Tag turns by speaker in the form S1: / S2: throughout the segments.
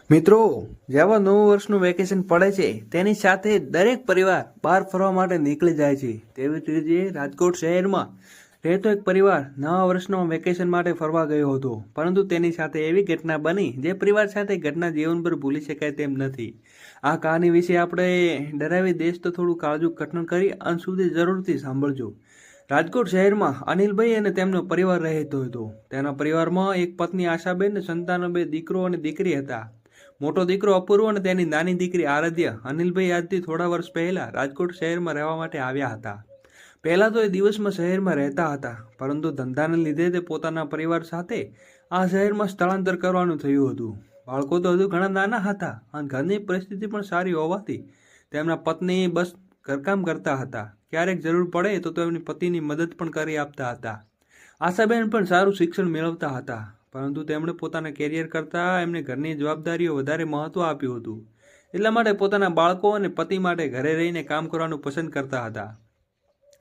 S1: મિત્રો, જેવા નવું વર્ષનું વેકેશન પડે છે તેની સાથે દરેક પરિવાર બહાર ફરવા માટે નીકળી જાય છે. તેવી જ રીતે રાજકોટ શહેરમાં રહેતો એક પરિવાર નવા વર્ષના વેકેશન માટે ફરવા ગયો હતો, પરંતુ તેની સાથે એવી ઘટના બની જે પરિવાર સાથે ઘટના જીવનભર ભૂલી શકાય તેમ નથી. આ કહાની વિશે આપણે ડરાવી દેશ તો થોડું કાળજું કઠણ કરી અંત સુધી જરૂરથી સાંભળજો. રાજકોટ શહેરમાં અનિલભાઈ અને તેમનો પરિવાર રહેતો હતો. તેના પરિવારમાં એક પત્ની આશાબેન અને સંતાનો, 2 દીકરો અને દીકરી હતા. મોટો દીકરો અપૂર્વ અને તેની નાની દીકરી આરાધ્ય. અનિલભાઈ આજથી થોડા વર્ષ પહેલા રાજકોટ શહેરમાં રહેવા માટે આવ્યા હતા. પહેલા તો એ દિવસમાં શહેરમાં રહેતા હતા, પરંતુ ધંધાને લીધે તે પોતાના પરિવાર સાથે આ શહેરમાં સ્થળાંતર કરવાનું થયું હતું. બાળકો તો હજુ ઘણા નાના હતા અને ઘરની પરિસ્થિતિ પણ સારી હોવાથી તેમના પત્ની બસ ઘરકામ કરતા હતા. ક્યારેક જરૂર પડે તો તેમની પતિની મદદ પણ કરી આપતા હતા. આશાબેન પણ સારું શિક્ષણ મેળવતા હતા, પરંતુ તેમણે પોતાના કેરિયર કરતાં એમને ઘરની જવાબદારીઓ વધારે મહત્વ આપ્યું હતું. એટલા માટે પોતાના બાળકો અને પતિ માટે ઘરે રહીને કામ કરવાનું પસંદ કરતા હતા.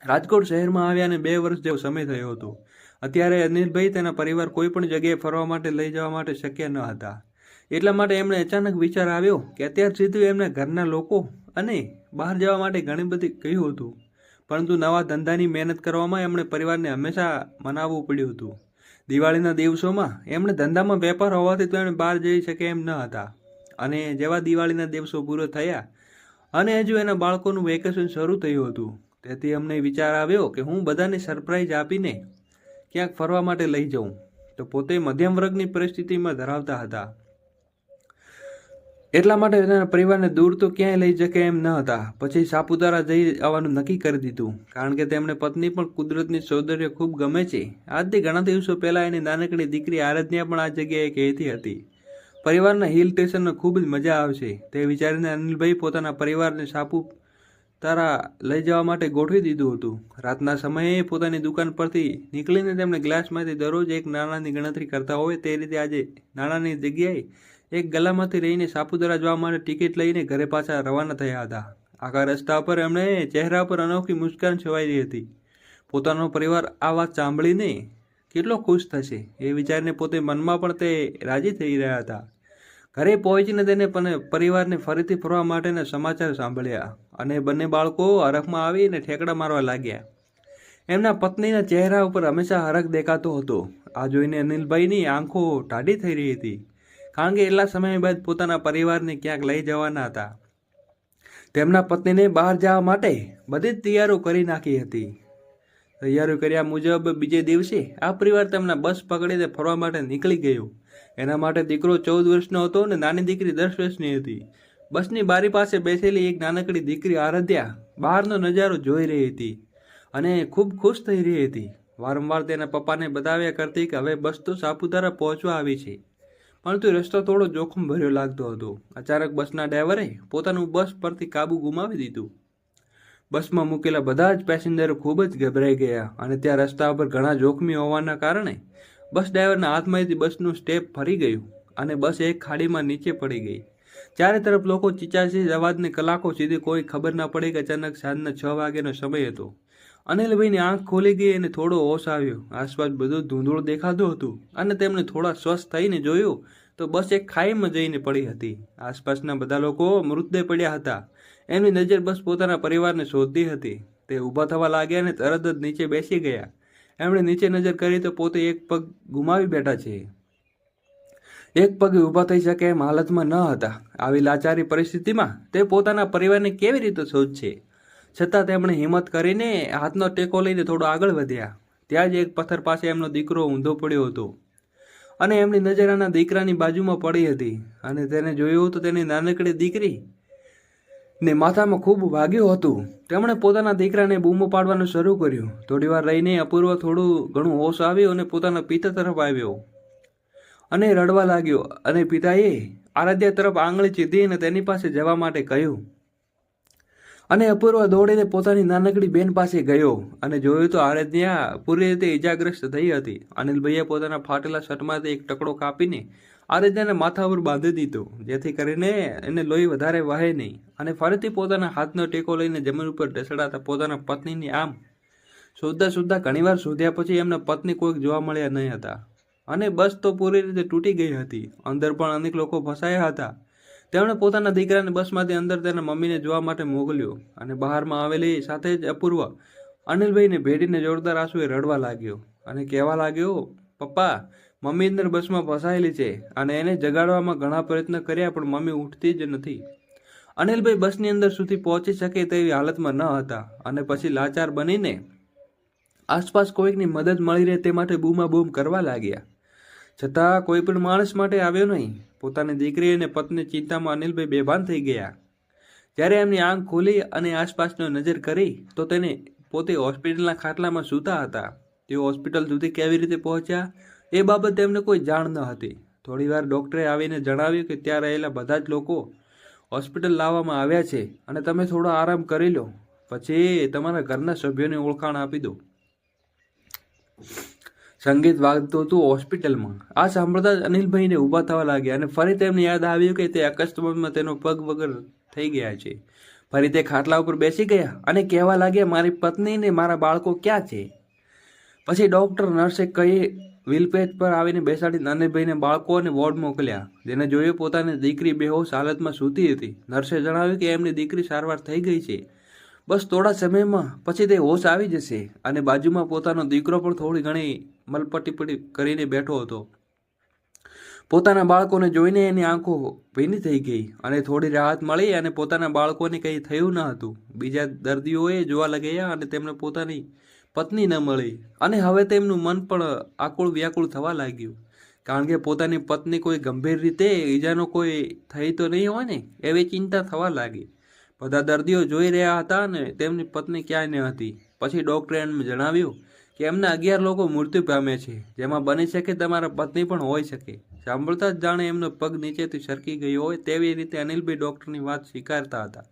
S1: રાજકોટ શહેરમાં આવ્યાને 2 વર્ષ જેવો સમય થયો હતો. અત્યારે અનિલભાઈ તેના પરિવાર કોઈ પણ જગ્યાએ ફરવા માટે લઈ જવા માટે શક્ય ન હતા. એટલા માટે એમણે અચાનક વિચાર આવ્યો કે અત્યાર સુધી એમના ઘરના લોકો અને બહાર જવા માટે ઘણી બધી કહ્યું હતું, પરંતુ નવા ધંધાની મહેનત કરવામાં એમણે પરિવારને હંમેશા મનાવવું પડ્યું હતું. દિવાળીના દિવસોમાં એમણે ધંધામાં વેપાર હોવાથી તો એમણે બહાર જઈ શકે એમ ન હતા. અને જેવા દિવાળીના દિવસો પૂરો થયા અને હજુ એના બાળકોનું વેકેશન શરૂ થયું હતું, તેથી અમને વિચાર આવ્યો કે હું બધાને સરપ્રાઈઝ આપીને ક્યાંક ફરવા માટે લઈ જાઉં. તો પોતે મધ્યમ વર્ગની પરિસ્થિતિમાં ધરાવતા હતા, એટલા માટે તેના પરિવારને દૂર તો ક્યાંય લઈ શકે એમ ન હતા. પછી સાપુતારા જઈ આવવાનું નક્કી કરી દીધું, કારણ કે તેમને પત્ની પણ કુદરતની સૌંદર્ય ખૂબ ગમે છે. આજથી ઘણા દિવસો પહેલા એની નાનકડી દીકરી આરાધ્યા પણ આ જગ્યાએ કહેતી હતી પરિવારના હિલ સ્ટેશનમાં ખૂબ જ મજા આવશે. તે વિચારીને અનિલભાઈ પોતાના પરિવારને સાપુતારા લઈ જવા માટે ગોઠવી દીધું હતું. રાતના સમયે પોતાની દુકાન પરથી નીકળીને તેમણે ગ્લાસમાંથી દરરોજ એક નાણાંની ગણતરી કરતા હોય તે રીતે આજે નાણાંની જગ્યાએ એક ગલ્લામાંથી રહીને સાપુતારા જવા માટે ટિકિટ લઈને ઘરે પાછા રવાના થયા હતા. આખા રસ્તા પર એમણે ચહેરા પર અનોખી મુસ્કાન છવાઈ હતી. પોતાનો પરિવાર આ વાત સાંભળીને કેટલો ખુશ થશે એ વિચારીને પોતે મનમાં પણ તે રાજી થઈ રહ્યા હતા. ઘરે પહોંચીને તેને પરિવારને ફરીથી ફરવા માટેના સમાચાર સાંભળ્યા અને બંને બાળકો હરખમાં આવીને ઠેકડા મારવા લાગ્યા. એમના પત્નીના ચહેરા ઉપર હંમેશા હરખ દેખાતો હતો. આ જોઈને અનિલભાઈની આંખો ટાઢી થઈ રહી હતી, કારણ કે એટલા સમય બાદ પોતાના પરિવારને ક્યાંક લઈ જવાના હતા. તેમના પત્નીને બહાર જવા માટે બધી જ તૈયારીઓ કરી નાખી હતી. તૈયારીઓ કર્યા મુજબ બીજે દિવસે આ પરિવાર તેમના બસ પકડીને ફરવા માટે નીકળી ગયો. એના માટે દીકરો 14 વર્ષનો હતો અને નાની દીકરી 10 વર્ષની હતી. બસની બારી પાસે બેસેલી એક નાનકડી દીકરી આરાધ્યા બહારનો નજારો જોઈ રહી હતી અને ખૂબ ખુશ થઈ રહી હતી. વારંવાર તેના પપ્પાને બતાવ્યા કરતી કે હવે બસ તો સાપુતારા પહોંચવા આવી છે, પરંતુ રસ્તો થોડો જોખમ ભર્યો લાગતો હતો. અચાનક બસના ડ્રાઈવરે પોતાનું બસ પરથી કાબુ ગુમાવી દીધું. બસમાં મૂકેલા બધા જ પેસેન્જરો ખૂબ જ ગભરાઈ ગયા અને ત્યાં રસ્તા પર ઘણા જોખમી હોવાના કારણે બસ ડ્રાઈવરના હાથમાંથી બસનું સ્ટેપ ફરી ગયું અને બસ એક ખાડીમાં નીચે પડી ગઈ. ચારે તરફ લોકો ચીચાચીચ અવાજને કલાકો સુધી કોઈ ખબર ન પડી કે અચાનક સાંજના 6 વાગ્યાનો સમય હતો. અનિલભાઈની આંખ ખોલી ગઈ અને થોડો હોશ આવ્યો. આસપાસ બધું ધૂંધળું દેખાતું હતું અને તેમણે થોડા સ્વસ્થ થઈને જોયું તો બસ એક ખાઈમાં જઈને પડી હતી. આસપાસના બધા લોકો મૃતદેહ પડ્યા હતા. એમની નજર બસ પોતાના પરિવારને શોધતી હતી. તે ઊભા થવા લાગ્યા અને તરત જ નીચે બેસી ગયા. એમણે નીચે નજર કરી તો પોતે એક પગ ગુમાવી બેઠા છે. એક પગે ઊભા થઈ શકે એમ હાલતમાં ન હતા. આવી લાચારી પરિસ્થિતિમાં તે પોતાના પરિવારને કેવી રીતે શોધશે? છતાં તેમણે હિંમત કરીને હાથનો ટેકો લઈને થોડો આગળ વધ્યા. ત્યાં જ એક પથ્થર પાસે એમનો દીકરો ઊંધો પડ્યો હતો અને એમની નજર આના દીકરાની બાજુમાં પડી હતી અને તેને જોયું તો તેની નાનકડી દીકરી ને માથામાં ખૂબ વાગ્યું હતું. તેમણે પોતાના દીકરાને બૂમો પાડવાનું શરૂ કર્યું. થોડીવાર રહીને અપૂર્વ થોડું ઘણું હોશ આવ્યો અને પોતાના પિતા તરફ આવ્યો અને રડવા લાગ્યો અને પિતાએ આરાધ્યા તરફ આંગળી ચીધી અને તેની પાસે જવા માટે કહ્યું. અને અપૂર્વ દોડીને પોતાની નાનકડી બેન પાસે ગયો અને જોયું તો આરાધ્યા પૂરી રીતે ઇજાગ્રસ્ત થઈ હતી. અનિલભાઈએ પોતાના ફાટેલા શર્ટમાંથી એક ટુકડો કાપીને આરાધ્યાને માથા ઉપર બાંધી દીધો, જેથી કરીને એને લોહી વધારે વહે નહીં. અને ફરીથી પોતાના હાથનો ટેકો લઈને જમીન ઉપર ઢસડાતા પોતાના પત્નીની આમ શોધતા ઘણીવાર શોધ્યા પછી એમના પત્ની કોઈક જોવા મળ્યા નહીં હતા. અને બસ તો પૂરી રીતે તૂટી ગઈ હતી. અંદર પણ અનેક લોકો ફસાયા હતા. તેમણે પોતાના દીકરાને બસમાંથી અંદર તેના મમ્મીને જોવા માટે મોકલ્યો અને બહારમાં આવેલી સાથે જ અપૂર્વ અનિલભાઈને ભેટીને જોરદાર આંસુએ રડવા લાગ્યો અને કહેવા લાગ્યો, પપ્પા, મમ્મી અંદર બસમાં ફસાયેલી છે અને એને જગાડવામાં ઘણા પ્રયત્ન કર્યા પણ મમ્મી ઉઠતી જ નથી. અનિલભાઈ બસની અંદર સુધી પહોંચી શકે તેવી હાલતમાં ન હતા અને પછી લાચાર બનીને આસપાસ કોઈકની મદદ મળી રહે તે માટે બૂમાબૂમ કરવા લાગ્યા. છતાં કોઈ પણ માણસ માટે આવ્યો નહીં. પોતાની દીકરી અને પત્ની ચિંતામાં અનિલભાઈ બેભાન થઈ ગયા. જ્યારે એમની આંખ ખોલી અને આસપાસનો નજર કરી તો તેને પોતે હોસ્પિટલના ખાટલામાં સૂતા હતા. તેઓ હોસ્પિટલ સુધી કેવી રીતે પહોંચ્યા એ બાબત તેમને કોઈ જાણ ન હતી. થોડીવાર ડૉક્ટરે આવીને જણાવ્યું કે ત્યાં રહેલા બધા જ લોકો હોસ્પિટલ લાવવામાં આવ્યા છે અને તમે થોડો આરામ કરી લો, પછી તમારા ઘરના સભ્યોને ઓળખાણ આપી દો. સંગીત વાગતું હતું હોસ્પિટલમાં. આ સાંભળતા જ અનિલભાઈને ઊભા થવા લાગ્યા અને ફરી તેમને યાદ આવ્યું કે તે અકસ્માતમાં તેનો પગ વગર થઈ ગયા છે. ફરી તે ખાટલા ઉપર બેસી ગયા અને કહેવા લાગ્યા, મારી પત્ની ને મારા બાળકો ક્યાં છે? પછી ડૉક્ટર નર્સે કહી વ્હીલચેર પર આવીને બેસાડીને અનિલભાઈને બાળકો અને વોર્ડ મોકલ્યા. જેને જોયું પોતાની દીકરી બેહોશ હાલતમાં સૂતી હતી. નર્સે જણાવ્યું કે એમની દીકરી સારવાર થઈ ગઈ છે, બસ થોડા સમયમાં પછી તે હોશ આવી જશે. અને બાજુમાં પોતાનો દીકરો પણ થોડી ઘણી મલપટી કરીને બેઠો હતો. પોતાના બાળકોને જોઈને એની આંખો ભીની થઈ ગઈ અને થોડી રાહત મળી અને પોતાના બાળકોને કંઈ થયું ન હતું. બીજા દર્દીઓએ જોવા લાગ્યા અને તેમને પોતાની પત્ની ન મળી અને હવે તેમનું મન પણ આકુળ વ્યાકુળ થવા લાગ્યું, કારણ કે પોતાની પત્ની કોઈ ગંભીર રીતે ઈજાનો કોઈ થઈ તો નહીં હોય ને એવી ચિંતા થવા લાગી. બધા દર્દીઓ જોઈ રહ્યા હતા અને તેમની પત્ની ક્યાંય ન હતી. પછી ડૉક્ટરે એમને જણાવ્યું કે એમના 11 લોકો મૃત્યુ પામે છે, જેમાં બની શકે તમારા પત્ની પણ હોઈ શકે. સાંભળતા જ જાણે એમનો પગ નીચેથી સરકી ગયો હોય તેવી રીતે અનિલભાઈ ડૉક્ટરની વાત સ્વીકારતા હતા.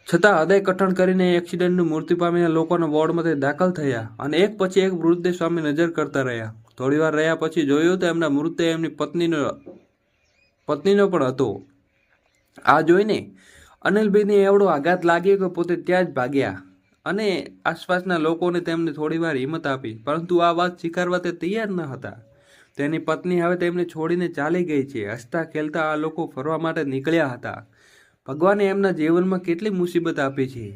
S1: છતાં હૃદય કઠણ કરીને એક્સિડન્ટનું મૃત્યુ પામેલા લોકોના વોર્ડમાંથી દાખલ થયા અને એક પછી એક મૃતદેહ સામે નજર કરતા રહ્યા. થોડીવાર રહ્યા પછી જોયું તો એમના મૃતદેહ એમની પત્નીનો પણ હતો. આ જોઈને અનિલભાઈને એવડો આઘાત લાગ્યો કે પોતે ત્યાં જ ભાગ્યા અને આસપાસના લોકોને તેમને થોડીવાર હિંમત આપી, પરંતુ આ વાત સ્વીકારવા તે તૈયાર ન હતા. તેની પત્ની હવે તેમને છોડીને ચાલી ગઈ છે. હસતા ખેલતા આ લોકો ફરવા માટે નીકળ્યા હતા. ભગવાને એમના જીવનમાં કેટલી મુસીબત આપી છે.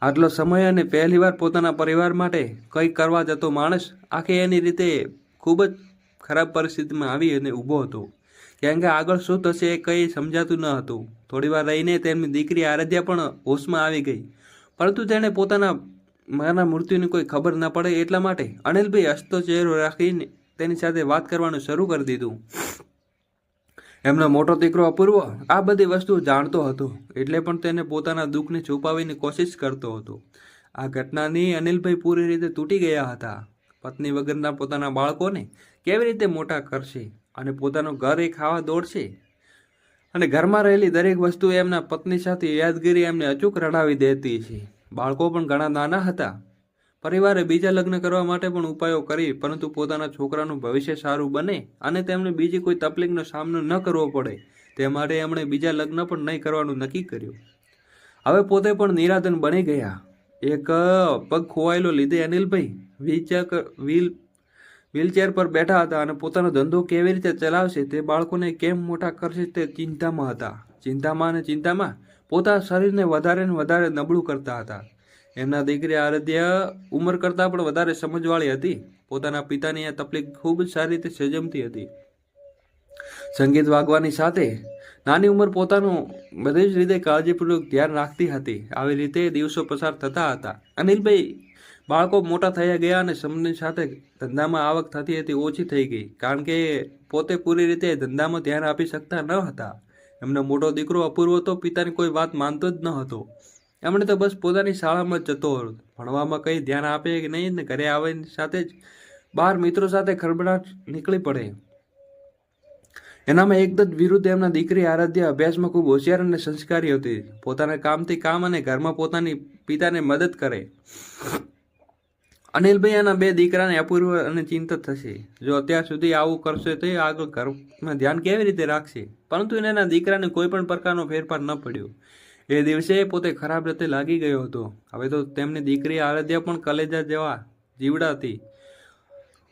S1: આટલો સમય અને પહેલીવાર પોતાના પરિવાર માટે કંઈક કરવા જતો માણસ આખી એની રીતે ખૂબ જ ખરાબ પરિસ્થિતિમાં આવી અને ઊભો હતો, કારણ કે આગળ શું થશે એ કંઈ સમજાતું ન હતું. થોડીવાર રહીને તેમની દીકરી આરાધ્યા પણ હોશમાં આવી ગઈ, પરંતુ તેણે પોતાના માના મૃત્યુની કોઈ ખબર ન પડે એટલા માટે અનિલભાઈ હસતો ચહેરો રાખીને તેની સાથે વાત કરવાનું શરૂ કરી દીધું. એમનો મોટો દીકરો અપૂર્વ આ બધી વસ્તુ જાણતો હતો, એટલે પણ તેને પોતાના દુઃખને છુપાવીને કોશિશ કરતો હતો. આ ઘટનાની અનિલભાઈ પૂરી રીતે તૂટી ગયા હતા. પત્ની વગરના પોતાના બાળકોને કેવી રીતે મોટા કરશે અને પોતાનું ઘર એ ખાવા દોડશે અને ઘરમાં રહેલી દરેક વસ્તુ એમના પત્ની સાથે યાદગીરી એમને અચૂક રડાવી દેતી છે. બાળકો પણ ઘણા નાના હતા. પરિવારે બીજા લગ્ન કરવા માટે પણ ઉપાયો કરી, પરંતુ પોતાના છોકરાનું ભવિષ્ય સારું બને અને તેમને બીજી કોઈ તકલીફનો સામનો ન કરવો પડે તે માટે એમણે બીજા લગ્ન પણ નહીં કરવાનું નક્કી કર્યું. હવે પોતે પણ નિરાધન બની ગયા. એક પગ ખોવાયેલો લીધે અનિલભાઈ વ્હીલચેર પર બેઠા હતા અને પોતાનો ધંધો કેવી રીતે ચલાવશે, તે બાળકોને કેમ મોટા કરશે તે ચિંતામાં હતા. ચિંતામાં પોતાના શરીરને વધારે ને વધારે નબળું કરતા હતા. એમના દીકરી આરાધ્યા ઉંમર કરતાં પણ વધારે સમજવાળી હતી. પોતાના પિતાની આ તકલીફ ખૂબ જ સારી રીતે સજમતી હતી. સંગીત વાગવાની સાથે નાની ઉંમર પોતાનું બધી જ રીતે કાળજીપૂર્વક ધ્યાન રાખતી હતી. આવી રીતે દિવસો પસાર થતા હતા. અનિલભાઈ બાળકો મોટા થયા ગયા અને સમયની સાથે ધંધામાં આવક થતી હતી ઓછી થઈ ગઈ, કારણ કે પોતે પૂરી રીતે ધંધામાં ધ્યાન આપી શકતા ન હતા. એમનો મોટો દીકરો અપૂર્વ તો પિતાની કોઈ વાત માનતો જ ન હતો. એમણે તો બસ પોતાની શાળામાં જ જતો હતો. ભણવામાં કંઈ ધ્યાન આપે કે નહીં ને ઘરે આવવાની સાથે જ બહાર મિત્રો સાથે ખળભળાટ નીકળી પડે. એનામાં એકદમ વિરુદ્ધ એમના દીકરી આરાધ્યા અભ્યાસમાં ખૂબ હોશિયાર અને સંસ્કારી હતી. પોતાના કામથી કામ અને ઘરમાં પોતાની પિતાને મદદ કરે. અનિલભાઈ એના 2 દીકરાને અપૂર્વ અને ચિંતિત થશે. જો અત્યાર સુધી આવું કરશે તો આગળ ઘરમાં ધ્યાન કેવી રીતે રાખશે? પરંતુ એના દીકરાને કોઈ પણ પ્રકારનો ફેરફાર ન પડ્યો. એ દિવસે પોતે ખરાબ રીતે લાગી ગયો હતો. હવે તો તેમની દીકરી આરાધ્યા પણ કલેજા જેવા જીવડા હતી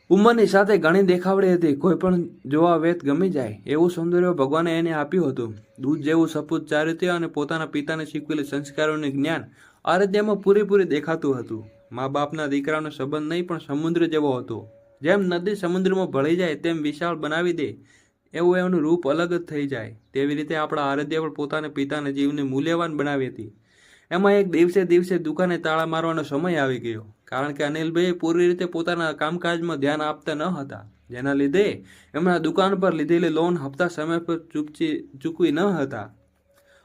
S1: ઉંમરની સાથે ઘણી દેખાવડી હતી, કોઈ પણ જોવા વેત ગમી જાય એવું સૌંદર્ય ભગવાને એને આપ્યું હતું. દૂધ જેવું સપૂત ચારિત્ર્ય અને પોતાના પિતાને શીખવેલી સંસ્કારોનું જ્ઞાન આરાધ્યામાં પૂરેપૂરી દેખાતું હતું. મા બાપના દીકરાનો સંબંધ નહીં પણ સમુદ્ર જેવો હતો. જેમ નદી સમુદ્રમાં ભળી જાય તેમ વિશાળ બનાવી દે એવું એનું રૂપ અલગ જ થઈ જાય, તેવી રીતે આપણા આરાધ્ય પણ પોતાના પિતાના જીવને મૂલ્યવાન બનાવી હતી. એમાં એક દિવસે દુકાને તાળા મારવાનો સમય આવી ગયો, કારણ કે અનિલભાઈ પૂરી રીતે પોતાના કામકાજમાં ધ્યાન આપતા ન હતા, જેના લીધે એમના દુકાન પર લીધેલી લોન હપ્તા સમય પર ચૂકવી ન હતા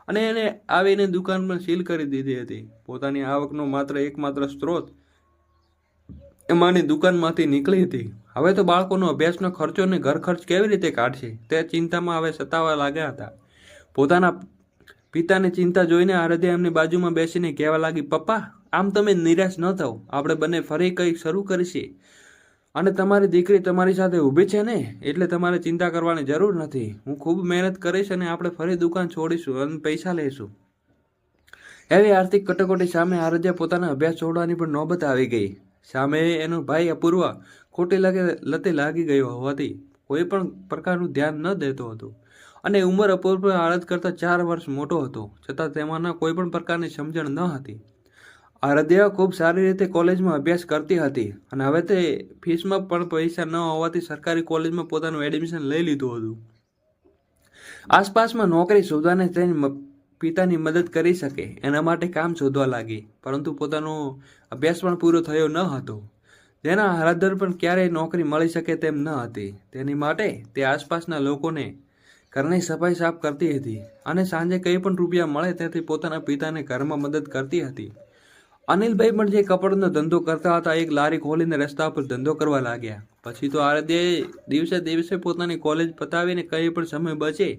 S1: અને એને આવીને દુકાન પણ સીલ કરી દીધી હતી. પોતાની આવકનો એકમાત્ર સ્ત્રોત એમાંની દુકાનમાંથી નીકળી હતી. હવે તો બાળકોનો અભ્યાસનો ખર્ચો અને ઘર ખર્ચ કેવી રીતે કાઢશે તે ચિંતામાં હવે સતાવા લાગ્યા હતા. પોતાના પિતાની ચિંતા જોઈને આરાધ્યા એમની બાજુમાં બેસીને કહેવા લાગી, પપ્પા, આમ તમે નિરાશ ન થાઓ, આપણે બંને ફરી કંઈક શરૂ કરીશું અને તમારી દીકરી તમારી સાથે ઊભી છે ને, એટલે તમારે ચિંતા કરવાની જરૂર નથી. હું ખૂબ મહેનત કરીશ અને આપણે ફરી દુકાન છોડીશું અને પૈસા લઈશું. એવી આર્થિક કટોકટી સામે આરાધ્યા પોતાના અભ્યાસ છોડવાની પણ નોબત આવી ગઈ. સામે એનો ભાઈ અપૂર્વ ખોટી લતે લાગી ગયો હોવાથી કોઈ પણ પ્રકારનું ધ્યાન ન દેતો હતો અને ઉંમર અપૂર્વ આરાધ કરતાં 4 વર્ષ મોટો હતો, છતાં તેમાંના કોઈ પણ પ્રકારની સમજણ ન હતી. આરાધ્યા ખૂબ સારી રીતે કોલેજમાં અભ્યાસ કરતી હતી અને હવે તે ફીસમાં પણ પૈસા ન હોવાથી સરકારી કોલેજમાં પોતાનું એડમિશન લઈ લીધું હતું. આસપાસમાં નોકરી શોધવાને તેની પિતાની મદદ કરી શકે એના માટે કામ શોધવા લાગી, પરંતુ પોતાનો અભ્યાસ પણ પૂરો થયો ન હતો, જેના આધાર પણ ક્યારેય નોકરી મળી શકે તેમ ન હતી. તેની માટે તે આસપાસના લોકોને ઘરની સફાઈ સાફ કરતી હતી અને સાંજે કંઈ પણ રૂપિયા મળે ત્યાંથી પોતાના પિતાને ઘરમાં મદદ કરતી હતી. અનિલભાઈ પણ જે કપડનો ધંધો કરતા હતા, એક લારી ખોલીને રસ્તા પર ધંધો કરવા લાગ્યા. પછી તો આરાધ્યાએ દિવસે પોતાની કોલેજ પતાવીને કંઈ પણ સમય બચે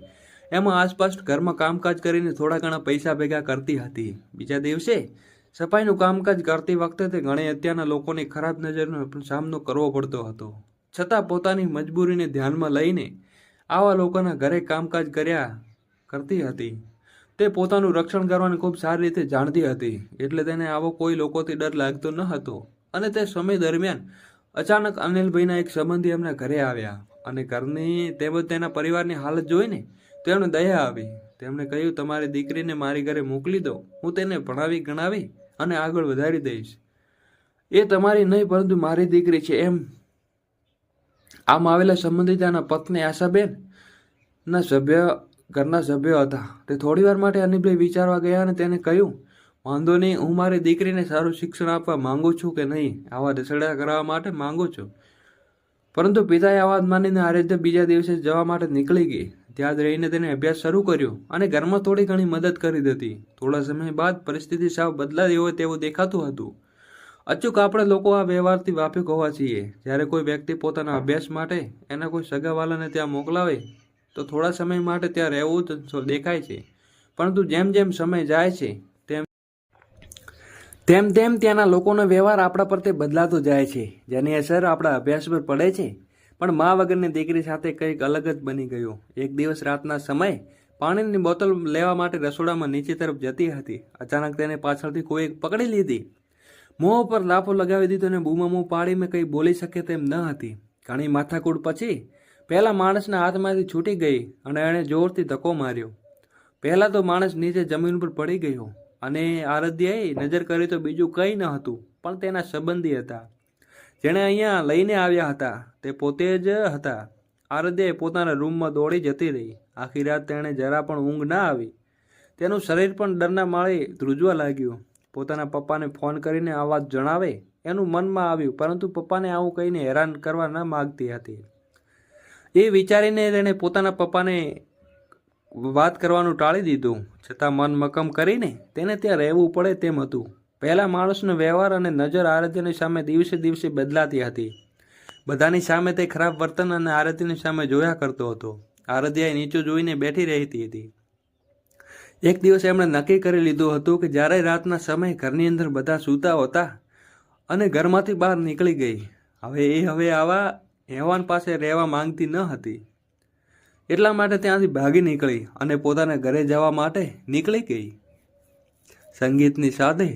S1: એમાં આસપાસ ઘરમાં કામકાજ કરીને થોડા ઘણા પૈસા ભેગા કરતી હતી. બીજા દિવસે સફાઈનું કામકાજ કરતી વખતે તે ઘણી અત્યારના લોકોની ખરાબ નજરનો સામનો કરવો પડતો હતો, છતાં પોતાની મજબૂરીને ધ્યાનમાં લઈને આવા લોકોના ઘરે કામકાજ કરતી હતી. તે પોતાનું રક્ષણ કરવાની ખૂબ સારી રીતે જાણતી હતી, એટલે તેને આવો કોઈ લોકોથી ડર લાગતો ન હતો. અને તે સમય દરમિયાન અચાનક અનિલભાઈના એક સંબંધી એમના ઘરે આવ્યા અને ઘરની તેમજ તેના પરિવારની હાલત જોઈને તેમને દયા આવી. તેમણે કહ્યું, તમારી દીકરીને મારી ઘરે મોકલી દો, હું તેને ભણાવી ગણાવી અને આગળ વધારી દઈશ. એ તમારી નહીં પરંતુ મારી દીકરી છે. આમ આવેલા સંબંધિતાના પત્ની આશાબેન ના ઘરના સભ્યો હતા. તે થોડીવાર માટે અનિલભાઈ વિચારવા ગયા અને તેને કહ્યું, વાંધો નહીં, હું મારી દીકરીને સારું શિક્ષણ આપવા માંગુ છું કે નહીં, આવા રસોડા કરાવવા માટે માંગુ છું. પરંતુ પિતાએ આ વાત માનીને આરાધ્યા બીજા દિવસે જવા માટે નીકળી ગઈ. ત્યાં જ રહીને તેને અભ્યાસ શરૂ કર્યો અને ઘરમાં થોડી ઘણી મદદ કરી દીધી. થોડા સમય બાદ પરિસ્થિતિ સાવ બદલાઈ હોય તેવું દેખાતું હતું. અચૂક આપણે લોકો આ વ્યવહારથી વાપીક હોવા છીએ. જ્યારે કોઈ વ્યક્તિ પોતાના અભ્યાસ માટે એના કોઈ સગાવાલાને ત્યાં મોકલાવે તો થોડા સમય માટે ત્યાં રહેવું જ દેખાય છે, પરંતુ જેમ જેમ સમય જાય છે તેમ ત્યાંના લોકોનો વ્યવહાર આપણા પર તે બદલાતો જાય છે, જેની અસર આપણા અભ્યાસ પર પડે છે. પણ મા વગરની દીકરી સાથે કંઈક અલગ જ બની ગયું. એક દિવસ રાતના સમયે પાણીની બોટલ લેવા માટે રસોડામાં નીચે તરફ જતી હતી. અચાનક તેને પાછળથી કોઈ પકડી લીધી. મોં પર લાફો લગાવી દીધો અને બૂમામું પાડીને કંઈ બોલી શકે તેમ ન હતી. ઘણી માથાકૂટ પછી પહેલા માણસના હાથમાંથી છૂટી ગઈ અને એણે જોરથી ધક્કો માર્યો. પહેલા તો માણસ નીચે જમીન પર પડી ગયો અને આરાધ્યાએ નજર કરી તો બીજું કંઈ ન હતું પણ તેના સંબંધી હતા, જેણે અહીંયા લઈને આવ્યા હતા. તે પોતે જ હતા. આરાધ્યાએ પોતાના રૂમમાં દોડી જતી રહી. આખી રાત તેણે જરા પણ ઊંઘ ના આવી. તેનું શરીર પણ ડરના માળે ધ્રુજવા લાગ્યું. પોતાના પપ્પાને ફોન કરીને આ વાત જણાવે એનું મનમાં આવ્યું, પરંતુ પપ્પાને આવું કહીને હેરાન કરવા ન માગતી હતી. એ વિચારીને તેણે પોતાના પપ્પાને વાત કરવાનું ટાળી દીધું, છતાં મન મક્કમ કરીને તેને ત્યાં રહેવું પડે તેમ હતું. પહેલા માણસનો વ્યવહાર અને નજર આરાધ્યાની સામે દિવસે બદલાતી હતી. બધાની સામે તે ખરાબ વર્તન અને આરાધ્યાની સામે જોયા કરતો હતો. આરાધ્યાએ નીચું જોઈને બેઠી રહેતી હતી. એક દિવસ એમણે નક્કી કરી લીધું હતું કે જ્યારે રાતના સમયે ઘરની અંદર બધા સૂતા હતા અને ઘરમાંથી બહાર નીકળી ગઈ. હવે આવા હેવાન પાસે રહેવા માંગતી ન હતી, એટલા માટે ત્યાંથી ભાગી નીકળી અને પોતાના ઘરે જવા માટે નીકળી ગઈ. સંગીતની સાથે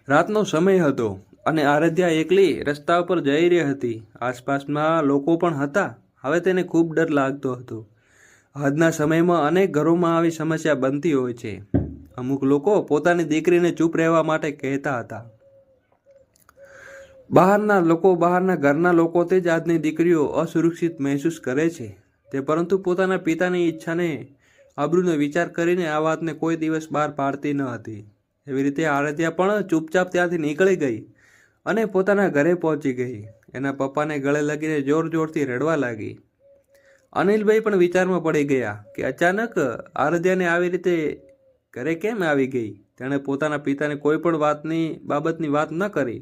S1: રાતનો સમય હતો. અને આરાધ્યા એકલી રસ્તા ઉપર જઈ રહી હતી. આસપાસમાં લોકો પણ હતા. હવે તેને ખૂબ ડર લાગતો હતો. આજના સમયમાં અનેક ઘરોમાં આવી સમસ્યા બનતી હોય છે. અમુક લોકો પોતાની દીકરીને ચૂપ રહેવા માટે કહેતા હતા. બહારના ઘરના લોકો તે જ આજની દીકરીઓ અસુરક્ષિત મહેસૂસ કરે છે. તે પરંતુ પોતાના પિતાની ઈચ્છાને આબરૂનો વિચાર કરીને આ વાતને કોઈ દિવસ બહાર પાડતી ન હતી. એવી રીતે આરાધ્યા પણ ચૂપચાપ ત્યાંથી નીકળી ગઈ અને પોતાના ઘરે પહોંચી ગઈ. એના પપ્પાને ગળે લગીને જોર જોરથી રડવા લાગી. અનિલભાઈ પણ વિચારમાં પડી ગયા કે અચાનક આરાધ્યાને આવી રીતે ઘરે કેમ આવી ગઈ. તેણે પોતાના પિતાને કોઈ પણ બાબતની વાત ન કરી.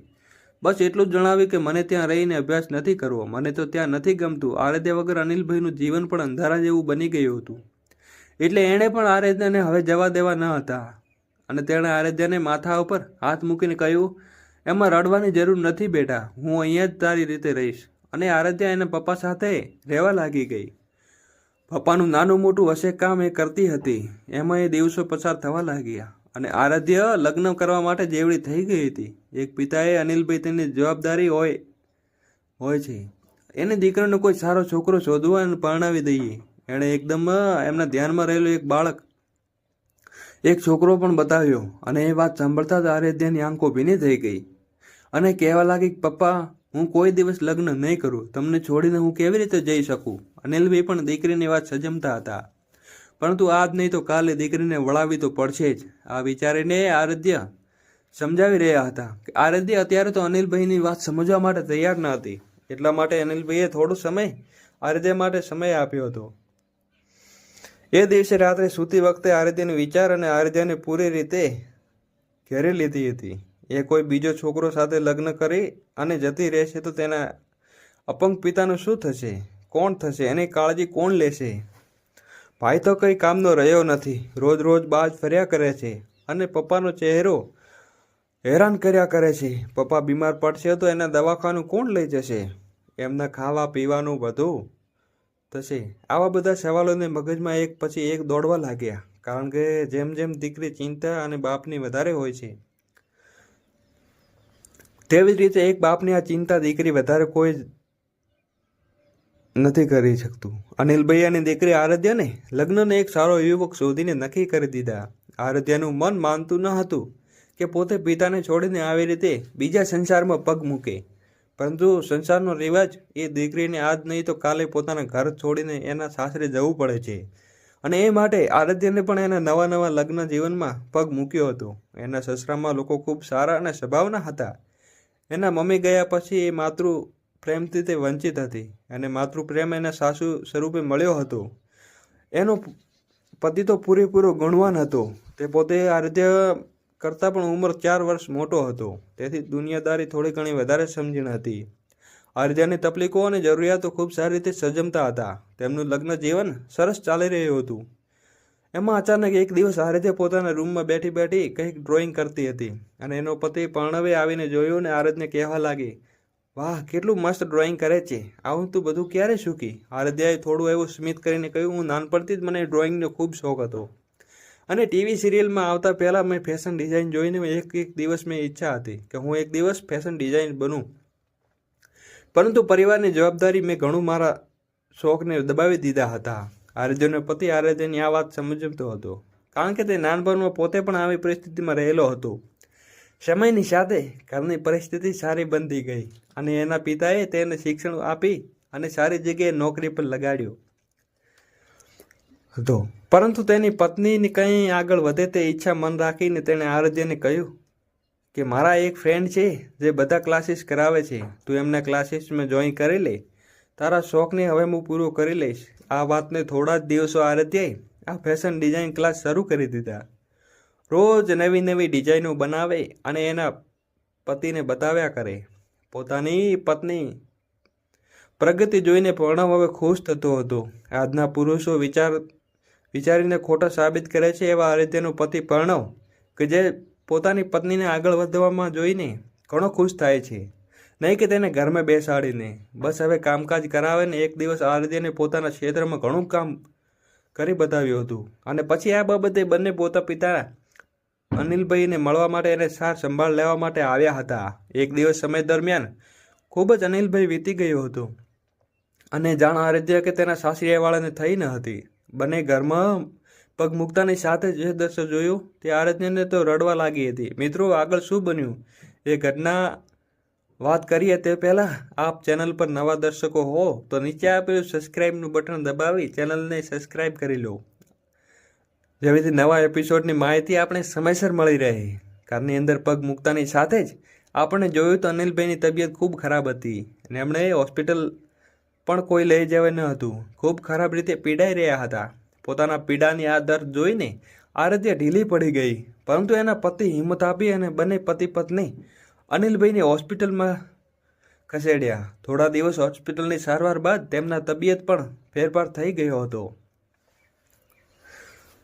S1: બસ એટલું જ જણાવ્યું કે મને ત્યાં રહીને અભ્યાસ નથી કરવો, મને તો ત્યાં નથી ગમતું. આરાધ્યા વગર અનિલભાઈનું જીવન પણ અંધારા જેવું બની ગયું હતું. એટલે એણે પણ આરાધ્યાને હવે જવા દેવા ન હતા અને તેણે આરાધ્યાને માથા ઉપર હાથ મૂકીને કહ્યું, એમાં રડવાની જરૂર નથી બેટા, હું અહીંયા જ તારી રીતે રહીશ. અને આરાધ્યા એના પપ્પા સાથે રહેવા લાગી ગઈ. પપ્પાનું નાનું મોટું હશે કામ એ કરતી હતી. એમાં એ દિવસો પસાર થવા લાગ્યા અને આરાધ્ય લગ્ન કરવા માટે જેવડી થઈ ગઈ હતી. એક પિતાએ અનિલભાઈ તેની જવાબદારી હોય છે એને દીકરાનો કોઈ સારો છોકરો શોધવા અને પરણાવી દઈએ. એણે એકદમ એમના ધ્યાનમાં રહેલો એક છોકરો પણ બતાવ્યો અને એ વાત સાંભળતા જ આરાધ્યાની આંખો ભીની થઈ ગઈ અને કહેવા લાગી, પપ્પા હું કોઈ દિવસ લગ્ન નહીં કરું, તમને છોડીને હું કેવી રીતે જઈ શકું. અનિલભાઈ પણ દીકરીની વાત સજમતા હતા, પરંતુ આજ નહીં તો કાલે દીકરીને વળાવી તો પડશે જ. આ વિચારીને આરાધ્યા સમજાવી રહ્યા હતા કે આરાધ્યા અત્યારે તો અનિલભાઈની વાત સમજવા માટે તૈયાર ન હતી. એટલા માટે અનિલભાઈએ થોડો સમય આરાધ્યા માટે સમય આપ્યો હતો. એ દિવસે રાત્રે સૂતી વખતે આરાધ્યાનો વિચાર અને આરાધ્યાને પૂરી રીતે ઘેરી લીધી હતી. એ કોઈ બીજો છોકરો સાથે લગ્ન કરી અને જતી રહેશે તો તેના અપંગ પિતાનું શું થશે? કોણ થશે? એની કાળજી કોણ લેશે? ભાઈ તો કંઈ કામનો રહ્યો નથી, રોજ રોજ બાજ ફર્યા કરે છે અને પપ્પાનો ચહેરો હેરાન કર્યા કરે છે. પપ્પા બીમાર પડશે તો એના દવાખાનું કોણ લઈ જશે? એમના ખાવા પીવાનું બધું થશે? આવા બધા સવાલોને મગજમાં એક પછી એક દોડવા લાગ્યા. કારણ કે જેમ જેમ દીકરી ચિંતા અને બાપની વધારે હોય છે, તેવી જ રીતે એક બાપની આ ચિંતા દીકરી વધારે કોઈ નથી કરી શકતું. અનિલભાઈ અને દીકરી આરાધ્યાને લગ્નને એક સારો યુવક શોધીને નક્કી કરી દીધા. આરાધ્યાનું મન માનતું ન હતું કે પોતે પિતાને છોડીને આવી રીતે બીજા સંસારમાં પગ મૂકે, પરંતુ સંસારનો રિવાજ એ દીકરીને આજ નહીં તો કાલે પોતાના ઘર છોડીને એના સાસરે જવું પડે છે. અને એ માટે આરાધ્યાને પણ એના નવા લગ્ન જીવનમાં પગ મૂક્યો હતો. એના સસરામાં લોકો ખૂબ સારા અને સ્વભાવના હતા. એના મમ્મી ગયા પછી એ માતૃ પ્રેમથી તે વંચિત હતી અને માતૃ પ્રેમ એના સાસુ સ્વરૂપે મળ્યો હતો. એનો પતિ તો પૂરેપૂરો ગુણવાન હતો. તે પોતે આરાધ્યા કરતાં પણ ઉંમર 4 વર્ષ મોટો હતો. તેથી દુનિયાદારી થોડી ઘણી વધારે સમજણ હતી. આરાધ્યાની તકલીફો અને જરૂરિયાતો ખૂબ સારી રીતે સજમતા હતા. તેમનું લગ્ન જીવન સરસ ચાલી રહ્યું હતું. એમાં અચાનક એક દિવસ આરાધ્યા પોતાના રૂમમાં બેઠી કંઈક ડ્રોઈંગ કરતી હતી અને એનો પતિ પરણવે આવીને જોયું અને આરાધ્યાને કહેવા લાગી, વાહ કેટલું મસ્ત ડ્રોઈંગ કરે છે, આવું તું બધું ક્યારે શીખી? આરાધ્યાએ થોડું એવું સ્મિત કરીને કહ્યું, હું નાનપણથી જ મને ડ્રોઈંગનો ખૂબ શોખ હતો અને ટીવી સિરિયલમાં આવતા પહેલાં મેં ફેશન ડિઝાઇન જોઈને એક દિવસ મેં ઈચ્છા હતી કે હું એક દિવસ ફેશન ડિઝાઇન બનું, પરંતુ પરિવારની જવાબદારી મેં ઘણું મારા શોખને દબાવી દીધા હતા. આરાધ્યાનો પતિ આરાધ્યાની આ વાત સમજતો હતો, કારણ કે તે નાનપણમાં પોતે પણ આવી પરિસ્થિતિમાં રહેલો હતો. સમયની સાથે ઘરની પરિસ્થિતિ સારી બનતી ગઈ અને એના પિતાએ તેને શિક્ષણ આપી અને સારી જગ્યાએ નોકરી પર લગાડ્યો હતો. પરંતુ તેની પત્નીને કંઈ આગળ વધે તે ઈચ્છા મન રાખીને તેણે આરાધ્યાને કહ્યું કે મારા એક ફ્રેન્ડ છે જે બધા ક્લાસીસ કરાવે છે, તું એમના ક્લાસીસમાં જોઈન કરી લે, તારા શોખને હવે હું પૂરો કરી લઈશ. આ વાતને થોડા જ દિવસો આરાધ્યાએ આ ફેશન ડિઝાઇન ક્લાસ શરૂ કરી દીધા. રોજ નવી ડિઝાઇનો બનાવે અને એના પતિને બતાવ્યા કરે. પોતાની પત્ની પ્રગતિ જોઈને પ્રણવ હવે ખુશ થતો હતો. આજના પુરુષો વિચારીને ખોટા સાબિત કરે છે એવા આરાધ્યાનો પતિ પ્રણવ કે જે પોતાની પત્નીને આગળ વધવામાં જોઈને ઘણો ખુશ થાય છે, નહીં કે તેને ઘરમાં બેસાડીને. બસ હવે કામકાજ કરાવે ને એક દિવસ આરાધ્યાને પોતાના ક્ષેત્રમાં ઘણું કામ કરી બતાવ્યું હતું અને પછી આ બાબતે બંને પોતા પિતા અનિલભાઈને મળવા માટે અને સાર સંભાળ લેવા માટે આવ્યા હતા. એક દિવસ સમય દરમિયાન ખૂબ જ અનિલભાઈ વીતી ગયો હતો અને જાણ આરાધ્યા કે તેના સાસરીવાળાને થઈ ન હતી. બંને ઘરમાં પગ મૂકતાની સાથે જે દ્રશ્ય જોયું તે આરાધ્યાને તો રડવા લાગી હતી. મિત્રો, આગળ શું બન્યું એ ઘટના વાત કરીએ તે પહેલાં આપ ચેનલ પર નવા દર્શકો હો તો નીચે આપેલું સબસ્ક્રાઈબનું બટન દબાવી ચેનલને સબસ્ક્રાઈબ કરી લો, જેથી નવા એપિસોડની માહિતી આપણે સમયસર મળી રહે. ઘરની અંદર પગ મૂકતાની સાથે જ આપણે જોયું તો અનિલભાઈની તબિયત ખૂબ ખરાબ હતી અને એમણે હોસ્પિટલ પણ કોઈ લઈ જવા ન હતું. ખૂબ ખરાબ રીતે પીડાઈ રહ્યા હતા. પોતાના પીડાની આ દર્દ જોઈને આરાધ્યા ઢીલી પડી ગઈ, પરંતુ એના પતિ હિંમત આપી અને બંને પતિ પત્ની અનિલભાઈને હોસ્પિટલમાં ખસેડ્યા. થોડા દિવસ હોસ્પિટલની સારવાર બાદ તેમના તબિયત પણ ફેરફાર થઈ ગયો હતો.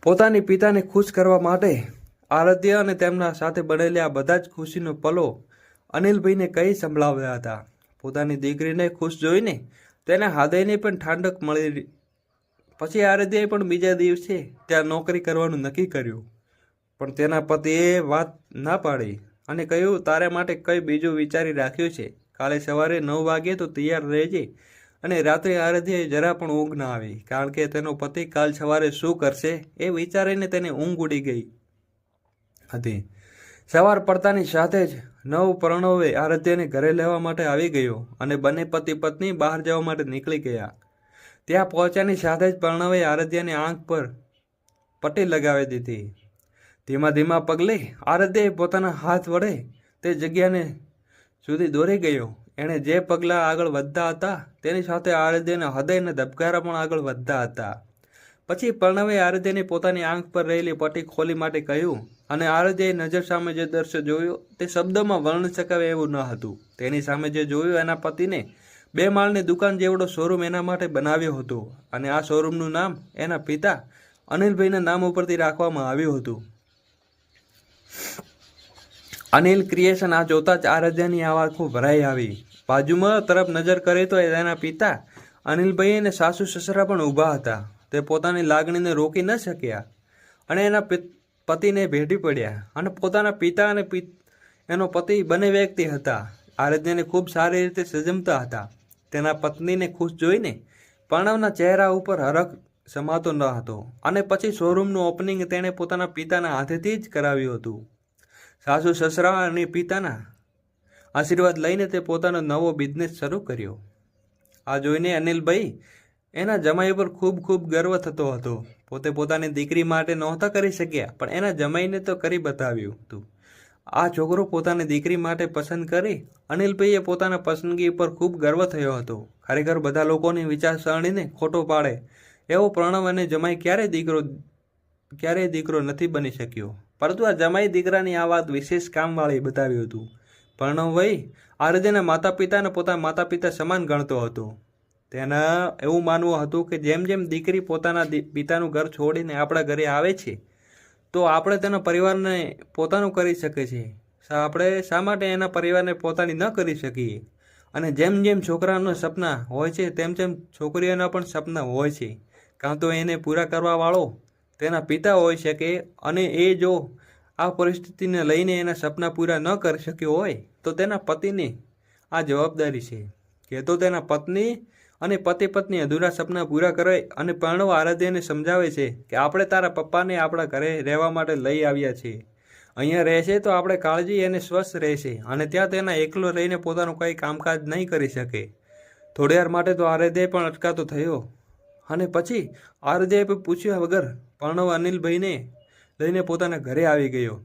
S1: પોતાની પિતાને ખુશ કરવા માટે આરાધ્યા અને તેમના સાથે બનેલા બધા જ ખુશીનો પલો અનિલભાઈને કઈ સંભળાવ્યા હતા. પોતાની દીકરીને ખુશ જોઈને તેના હૃદયને પણ ઠંડક મળી. પછી આરાધ્યાએ પણ બીજા દિવસે ત્યાં નોકરી કરવાનું નક્કી કર્યું, પણ તેના પતિએ વાત ના પાડી અને કહ્યું, તારે માટે કંઈ બીજું વિચારી રાખ્યું છે. કાલે સવારે 9 વાગ્યે તો તૈયાર રહેજે. અને રાત્રે આરાધ્યાએ જરા પણ ઊંઘ ના આવી, કારણ કે તેનો પતિ કાલ સવારે શું કરશે એ વિચારીને તેને ઊંઘ ઉડી ગઈ હતી. સવાર પડતાની સાથે જ પ્રણવે આરાધ્યાને ઘરે લેવા માટે આવી ગયો અને બંને પતિ પત્ની બહાર જવા માટે નીકળી ગયા. ત્યાં પહોંચ્યાની સાથે જ પ્રણવે આરાધ્યાની આંખ પર પટ્ટી લગાવી દીધી. ધીમા ધીમા પગલે આરાધ્યાએ પોતાના હાથ વડે તે જગ્યાને સુધી દોરી ગયો. એણે જે પગલાં આગળ વધતા હતા તેની સાથે આરાધ્યાના હૃદયના ધબકારા પણ આગળ વધતા હતા. પછી પ્રણવે આરાધ્યાને પોતાની આંખ પર રહેલી પટ્ટી ખોલી માટે કહ્યું અને આરાધ્યાએ નજર સામે જે દ્રશ્ય જોયું તે શબ્દોમાં વર્ણવી શકાય એવું ન હતું. તેની સામે જે જોયું એના પતિને 2 માળની દુકાન જેવડો શોરૂમ એના માટે બનાવ્યો હતો અને આ શોરૂમનું નામ એના પિતા અનિલભાઈના નામ ઉપરથી રાખવામાં આવ્યું હતું. અનિલ ક્રિએશન આ જોતા જ આરાધ્યાની આંખો ભરાઈ આવી. બાજુમાં તરફ નજર કરે તો તેના પિતા અનિલભાઈ અને સાસુ સસરા પણ ઊભા હતા. તે પોતાની લાગણીને રોકી ન શક્યા અને એના પતિને ભેટી પડ્યા અને પોતાના પિતા અને એનો પતિ બંને વ્યક્તિ હતા. આરાધ્યાને ખૂબ સારી રીતે સજમતા હતા. તેના પત્નીને ખુશ જોઈને પ્રણવના ચહેરા ઉપર હરખ સમાતો ન હતો અને પછી શોરૂમનું ઓપનિંગ તેણે પોતાના પિતાના હાથેથી જ કરાવ્યું હતું. સાસુ સસરા અને પિતાના આશીર્વાદ લઈને તે પોતાનો નવો બિઝનેસ શરૂ કર્યો. આ જોઈને અનિલભાઈ એના જમાઈ પર ખૂબ ખૂબ ગર્વ થતો હતો. પોતે પોતાની દીકરી માટે નહોતા કરી શક્યા, પણ એના જમાઈને તો કરી બતાવ્યું હતું. આ છોકરો પોતાની દીકરી માટે પસંદ કરી અનિલભાઈએ પોતાના પસંદગી પર ખૂબ ગર્વ થયો હતો. ખરેખર બધા લોકોની વિચારસરણીને ખોટો પાડે એવો પ્રણવ અને જમાઈ ક્યારેય દીકરો નથી બની શક્યો, પરંતુ આ જમાઈ દીકરાની આ વાત વિશેષ કામવાળી બતાવ્યું હતું. પ્રણવભાઈ આરાધ્યાના માતા પિતાને પોતાના માતા પિતા સમાન ગણતો હતો. તેના એવું માનવું હતું કે જેમ જેમ દીકરી પોતાના પિતાનું ઘર છોડીને આપણા ઘરે આવે છે તો આપણે તેના પરિવારને પોતાનું કરી શકીએ છીએ. આપણે શા માટે એના પરિવારને પોતાની ન કરી શકીએ? અને જેમ જેમ છોકરાના સપના હોય છે તેમ તેમ છોકરીઓના પણ સપના હોય છે. કાં તો એને પૂરા કરવાવાળો તેના પિતા હોઈ શકે અને એ જો આ પરિસ્થિતિને લઈને એના સપના પૂરા ન કરી શક્યો હોય તો તેના પતિની આ જવાબદારી છે કે તો તેના પત્ની અને પતિ પત્ની અધૂરા સપના પૂરા કરે. અને પ્રણવ આરાધ્યાને સમજાવે છે કે આપણે તારા પપ્પાને આપણા ઘરે રહેવા માટે લઈ આવ્યા છીએ. અહીંયા રહેશે તો આપણે કાળજી એને સ્વસ્થ રહેશે અને ત્યાં તેના એકલો રહીને પોતાનું કંઈ કામકાજ નહીં કરી શકે. થોડીવાર માટે તો આરાધ્યાએ પણ અટકાતો થયો અને પછી આરાધ્યાએ પૂછ્યા વગર પ્રણવ અનિલભાઈને લઈને પોતાના ઘરે આવી ગયો.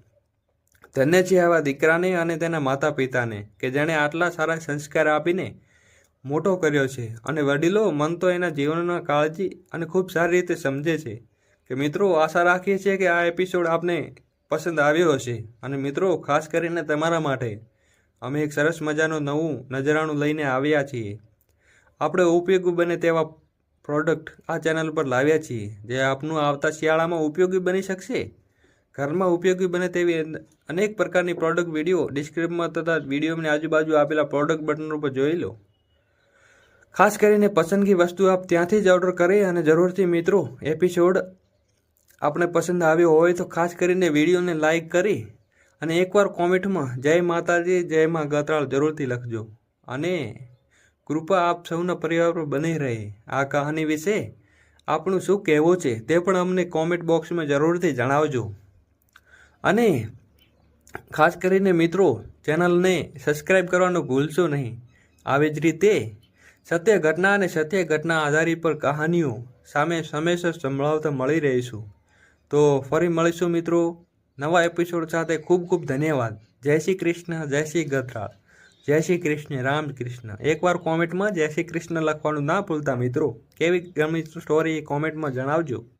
S1: ધન્ય છે આવા દીકરાને અને તેના માતા પિતાને કે જેણે આટલા સારા સંસ્કાર આપીને મોટો કર્યો છે. અને વડીલો મન તો એના જીવનના કાળજી અને ખૂબ સારી રીતે સમજે છે. કે મિત્રો, આશા રાખીએ છીએ કે આ એપિસોડ આપને પસંદ આવ્યો હશે. અને મિત્રો, ખાસ કરીને તમારા માટે અમે એક સરસ મજાનું નવું નજરાણું લઈને આવ્યા છીએ. આપણે ઉપયોગી બને તેવા પ્રોડક્ટ આ ચેનલ પર લાવ્યા છીએ જે આપનું આવતા શિયાળામાં ઉપયોગી બની શકશે. ઘરમાં ઉપયોગી બને તેવી અનેક પ્રકારની પ્રોડક્ટ વિડીયો ડિસ્ક્રિપ્શનમાં તથા વિડીયોની આજુબાજુ આપેલા પ્રોડક્ટ બટન ઉપર જોઈ લો. ખાસ કરીને પસંદગી વસ્તુ આપ ત્યાંથી જ ઓર્ડર કરી અને જરૂરથી મિત્રો એપિસોડ આપણે પસંદ આવ્યો હોય તો ખાસ કરીને વિડીયોને લાઈક કરી અને એકવાર કોમેન્ટમાં જય માતાજી જય મા ગતરાળ જરૂરથી લખજો અને કૃપા આપ સૌના પરિવાર પર બની રહે. આ કહાની વિશે આપણું શું કહેવું છે તે પણ અમને કોમેન્ટ બોક્સમાં જરૂરથી જણાવજો. અને ખાસ કરીને મિત્રો ચેનલને સબસ્ક્રાઈબ કરવાનું ભૂલશો નહીં. આવી જ રીતે સત્ય ઘટના અને સત્ય ઘટના આધારિત પર કહાનીઓ સામે હંમેશા સંભળાવતા મળી રહીશું. તો ફરી મળીશું મિત્રો નવા એપિસોડ સાથે. ખૂબ ખૂબ ધન્યવાદ. જય શ્રી કૃષ્ણ, જય શ્રી ગતરાળ, જય શ્રી કૃષ્ણ, રામ કૃષ્ણ. એકવાર કોમેન્ટમાં જય શ્રી કૃષ્ણ લખવાનું ના ભૂલતા મિત્રો. કેવી ગમી સ્ટોરી કોમેન્ટમાં જણાવજો.